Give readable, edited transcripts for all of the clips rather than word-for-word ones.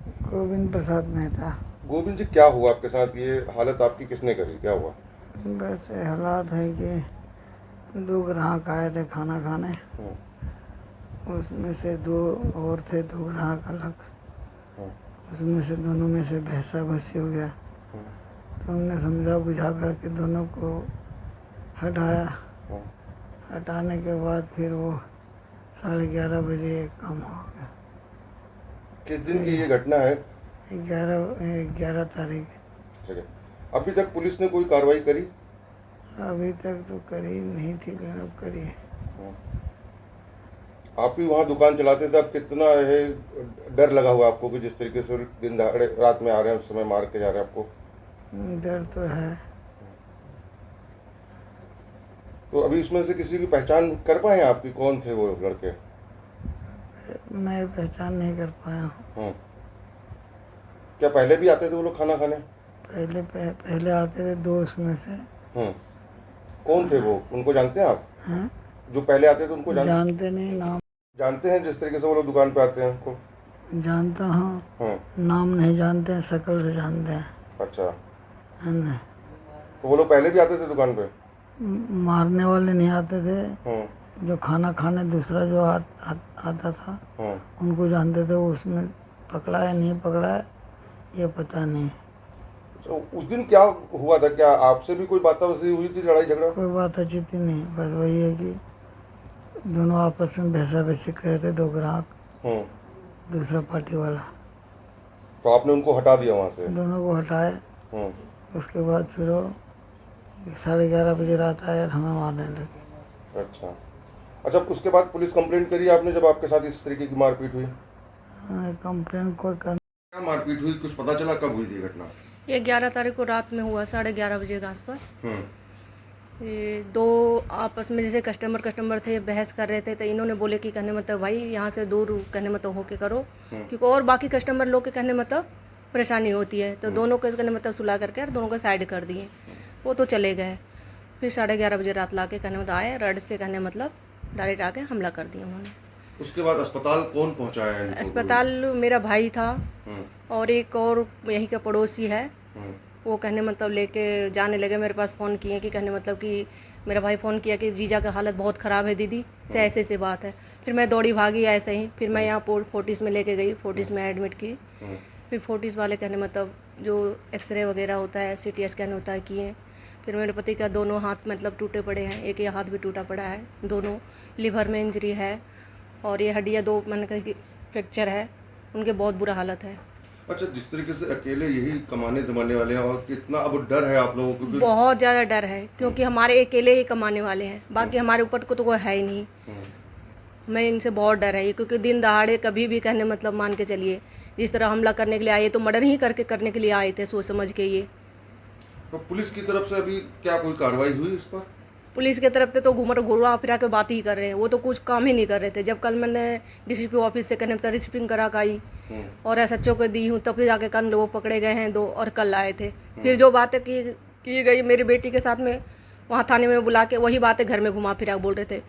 गोविंद प्रसाद मेहता। गोविंद जी, क्या हुआ आपके साथ? ये हालत आपकी किसने करी? क्या हुआ? बस ये हालात है कि दो ग्राहक आए थे खाना खाने। हम्म, उसमें से दो और थे, दो ग्राहक अलग। हम्म, उसमें से दोनों में से भैंसा भैंसी हो गया। हम्म, तो हमने समझा बुझा करके दोनों को हटाया। हम्म। हटाने के बाद फिर वो 11:30 बजे काम हो गया। किस तो दिन की ये घटना है? 11 तारीख। जगह अभी तक पुलिस ने कोई कार्रवाई करी? अभी तक तो करी नहीं थी, लेकिन अब करी है। हम्म। आप भी वहाँ दुकान चलाते थे, अब कितना है डर लगा हुआ आपको कि जिस तरीके से दिन दहाड़े रात में आ रहे हैं, उस समय मार के जा रहे हैं आपको? डर तो है। तो अभी उसमें से किसी की पहचान कर पाए हैं आपकी, कौन थे वो लड़के? मैं पहचान नहीं कर पाया हूँ। हम्म। क्या पहले भी आते थे वो लोग खाना खाने? पहले आते थे दो उसमें से। हम्म। कौन थे खाना वो, उनको जानते हैं आप? हैं, जो पहले आते थे उनको जानते नहीं नाम। जानते हैं, जिस तरीके से वो लोग दुकान पे आते हैं उनको? जानता हूँ, हम्म। नाम नहीं जानते हैं, शक्ल से जानते हैं। अच्छा। है ना। तो वो लोग पहले भी आते थे दुकान पे? मारने वाले नहीं आते थे। हम्म, जो खाना खाने दूसरा जो आता था हम्म। उनको जानते थे। वो उसमें पकड़ा है नहीं पकड़ा है ये पता नहीं। तो उस दिन क्या हुआ था? क्या आपसे भी कोई बाताबाती हुई थी, लड़ाई झगड़ा? कोई बात अच्छी थी नहीं, बस वही है कि दोनों आपस में भैंसा भैंसी कर रहे थे, दो ग्राहक, हम्म। दूसरा पार्टी वाला। तो आपने उनको हटा दिया वहाँ से? दोनों को हटाए। हम्म। उसके बाद फिर वो 11:30 बजे रात आए और हमें मारने लगे। अच्छा। अच्छा, उसके बाद पुलिस कंप्लेंट करी आपने जब आपके साथ इस तरीके की मारपीट हुई? हमें कंप्लेन कोई कर। क्या मारपीट हुई, कुछ पता चला? कब हुई थी घटना? ये 11 तारीख को रात में हुआ 11:30 बजे के आसपास। हम्म, ये दो आपस में जैसे कस्टमर थे, बहस कर रहे थे, तो इन्होंने बोले कि कहने मतलब भाई यहाँ से दूर कहने मतलब होके करो, क्योंकि और बाकी कस्टमर लोग के कहने मतलब परेशानी होती है। तो दोनों के कहने मतलब सुलह करके और दोनों को साइड कर दिए। वो तो चले गए। फिर 11:30 बजे रात ला के कहने मतलब आए, रड से कहने मतलब डायरेक्ट आके हमला कर दिया उन्होंने। उसके बाद अस्पताल कौन पहुंचाया इनको? अस्पताल मेरा भाई था हम्म, और एक और यहीं का पड़ोसी है। हम्म, वो कहने मतलब लेके जाने लगे, मेरे पास फ़ोन किए कि कहने मतलब कि मेरा भाई फ़ोन किया कि जीजा का हालत बहुत ख़राब है दीदी से, ऐसे ऐसे बात है। फिर मैं दौड़ी भागी ऐसे ही। फिर मैं यहाँ फोर्टिस में लेके गई, फोर्टिस में एडमिट की। हम्म। फिर फोर्टिस वाले कहने मतलब जो एक्सरे वगैरह होता है, CT स्कैन होता है, किए। फिर मेरे पति का दोनों हाथ मतलब टूटे पड़े हैं, एक ये हाथ भी टूटा पड़ा है, दोनों लिवर में इंजरी है और ये हड्डियाँ दो मैंने कहा कि फ्रैक्चर है, उनके बहुत बुरा हालत है। अच्छा, जिस तरीके से अकेले यही कमाने धमाने वाले हैं, और कितना अब डर है आप लोगों को? क्योंकि बहुत ज़्यादा डर है, क्योंकि हमारे अकेले ही कमाने वाले हैं, बाकी हमारे ऊपर को तो कोई है ही नहीं। हमें इनसे बहुत डर है ये, क्योंकि दिन दहाड़े कभी भी कहने मतलब मान के चलिए जिस तरह हमला करने के लिए आए, तो मर्डर ही करके करने के लिए आए थे सोच समझ के ये। तो पुलिस की तरफ से अभी क्या कोई कार्रवाई हुई इस पर? पुलिस की तरफ से तो घुमा फिरा के बात ही कर रहे हैं, वो तो कुछ काम ही नहीं कर रहे थे। जब कल मैंने DCP ऑफिस से कहने मतलब रिसिपिंग करा के आई और SHO को दी हूँ, तब फिर जाके कल वो पकड़े गए हैं दो, और कल आए थे। फिर जो बातें की गई मेरी बेटी के साथ में, वहाँ थाने में बुला के वही बातें घर में घुमा फिरा बोल रहे थे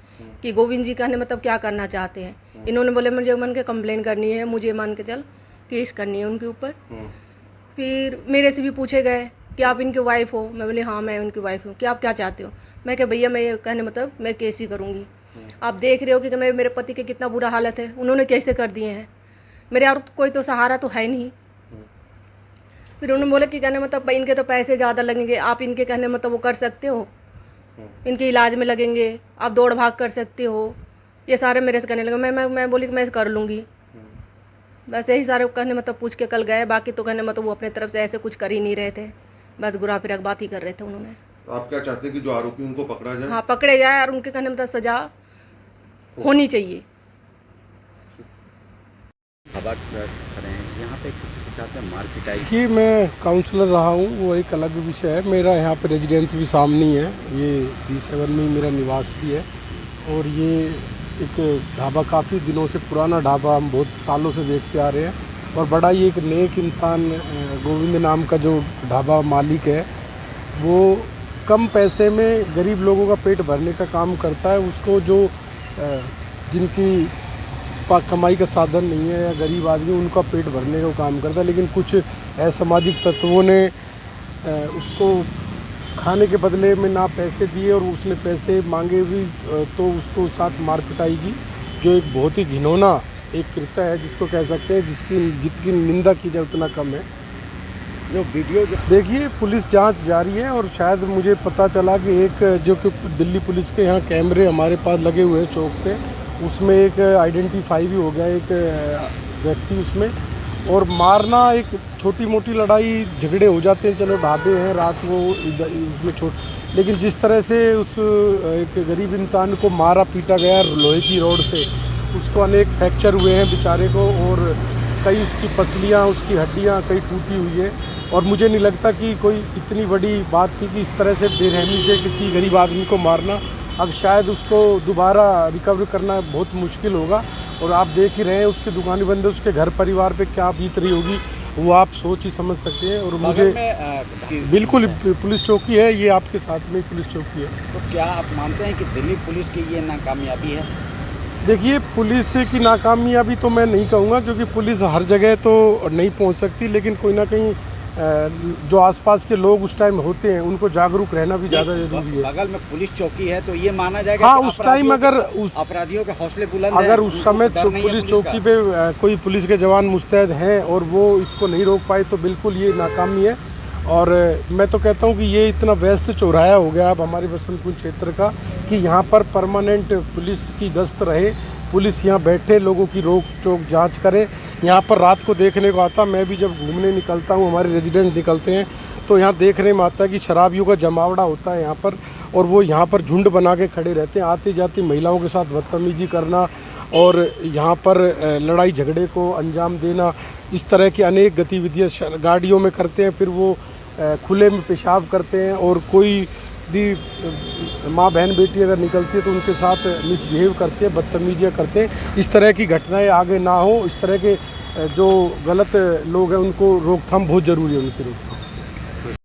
कि गोविंद जी कहने मतलब क्या करना चाहते हैं। इन्होंने बोले मुझे मन के कंप्लेन करनी है, मुझे मान के चल केस करनी है उनके ऊपर। फिर मेरे से भी पूछे गए कि आप इनकी वाइफ हो? मैं बोली हाँ मैं उनकी वाइफ हूँ। कि आप क्या चाहते हो? मैं क्या भैया मैं ये कहने मतलब मैं केस ही करूँगी। आप देख रहे हो कि मेरे पति के कितना बुरा हालत है, उन्होंने कैसे कर दिए हैं, मेरे और कोई तो सहारा तो है नहीं। फिर उन्होंने बोले कि कहने मतलब इनके तो पैसे ज़्यादा लगेंगे, आप इनके कहने मतलब वो कर सकते हो, इनके इलाज में लगेंगे, आप दौड़ भाग कर सकते हो, ये सारे मेरे से कहने लगे। मैं बोली कि मैं कर लूँगी। बस यही सारे कहने मतलब पूछ के कल गए, बाकी तो कहने मतलब वो अपने तरफ से ऐसे कुछ कर ही नहीं रहे थे, बस गुरा फिरा बात ही कर रहे थे उन्होंने। तो आप क्या चाहते हैं कि जो आरोपी उनको पकड़ा जाए? हाँ पकड़े जाए और उनके कहने मतलब सजा होनी चाहिए। हवा करें यहाँ पे किसी के साथ में मारपीट आई? कि मैं काउंसलर रहा हूँ वो एक अलग विषय है। मेरा यहाँ पे रेजिडेंस भी सामने ही है, ये D7 में मेरा निवास भी है। और ये एक ढाबा काफ़ी दिनों से पुराना ढाबा, हम बहुत सालों से देखते आ रहे हैं। और बड़ा ही एक नेक इंसान गोविंद नाम का जो ढाबा मालिक है, वो कम पैसे में गरीब लोगों का पेट भरने का काम करता है। उसको जो जिनकी कमाई का साधन नहीं है या गरीब आदमी उनका पेट भरने का काम करता है, लेकिन कुछ असामाजिक तत्वों ने उसको खाने के बदले में ना पैसे दिए और उसने पैसे मांगे भी तो उसको साथ मार पिटाई की, जो एक बहुत ही घिनौना एक कृत्य है जिसको कह सकते हैं, जितनी निंदा की जाए उतना कम है। जो वीडियो देखिए पुलिस जांच जारी है और शायद मुझे पता चला कि एक जो कि दिल्ली पुलिस के यहाँ कैमरे हमारे पास लगे हुए हैं चौक पे, उसमें एक आइडेंटिफाई भी हो गया एक व्यक्ति उसमें। और मारना एक छोटी मोटी लड़ाई झगड़े हो जाते हैं, चलो ढाबे हैं रात वो उसमें लेकिन जिस तरह से उस एक गरीब इंसान को मारा पीटा गया लोहे की रॉड से, उसको अनेक फ्रैक्चर हुए हैं बेचारे को और कई उसकी पसलियाँ उसकी हड्डियाँ कई टूटी हुई है। और मुझे नहीं लगता कि कोई इतनी बड़ी बात थी कि इस तरह से बेरहमी से किसी गरीब आदमी को मारना। अब शायद उसको दोबारा रिकवर करना बहुत मुश्किल होगा और आप देख ही रहे हैं उसकी दुकानें बंद है, उसके घर परिवार पे क्या बीत रही होगी वो आप सोच ही समझ सकते हैं। और मुझे बिल्कुल पुलिस चौकी है, ये आपके साथ में पुलिस चौकी है। तो क्या आप मानते हैं कि दिल्ली पुलिस की ये नाकामयाबी है? देखिए पुलिस की नाकामयाबी तो मैं नहीं कहूँगा क्योंकि पुलिस हर जगह तो नहीं पहुँच सकती, लेकिन कोई ना कहीं जो आसपास के लोग उस टाइम होते हैं उनको जागरूक रहना भी ज़्यादा जरूरी है। बगल में पुलिस चौकी है तो ये माना जाएगा हाँ, उस टाइम अगर अपराधियों के हौसले बुलंद अगर उस समय पुलिस चौकी पे कोई पुलिस के जवान मुस्तैद हैं और वो इसको नहीं रोक पाए तो बिल्कुल ये नाकामी है। और मैं तो कहता हूँ कि ये इतना व्यस्त चौराहा हो गया अब हमारे बसंत कुंज क्षेत्र का कि यहाँ पर परमानेंट पुलिस की गश्त रहे, पुलिस यहाँ बैठे लोगों की रोक टोक जांच करे। यहाँ पर रात को देखने को आता, मैं भी जब घूमने निकलता हूँ हमारे रेजिडेंट्स निकलते हैं तो यहाँ देखने में आता है कि शराबियों का जमावड़ा होता है यहाँ पर और वो यहाँ पर झुंड बना के खड़े रहते हैं, आती जाती महिलाओं के साथ बदतमीजी करना और यहाँ पर लड़ाई झगड़े को अंजाम देना, इस तरह की अनेक गतिविधियाँ गाड़ियों में करते हैं। फिर वो खुले में पेशाब करते हैं और कोई भी माँ बहन बेटी अगर निकलती है तो उनके साथ मिसबिहेव करते हैं, बदतमीजियाँ करते हैं। इस तरह की घटनाएं आगे ना हो, इस तरह के जो गलत लोग हैं उनको रोकथाम बहुत ज़रूरी है, उनकी रोकथाम।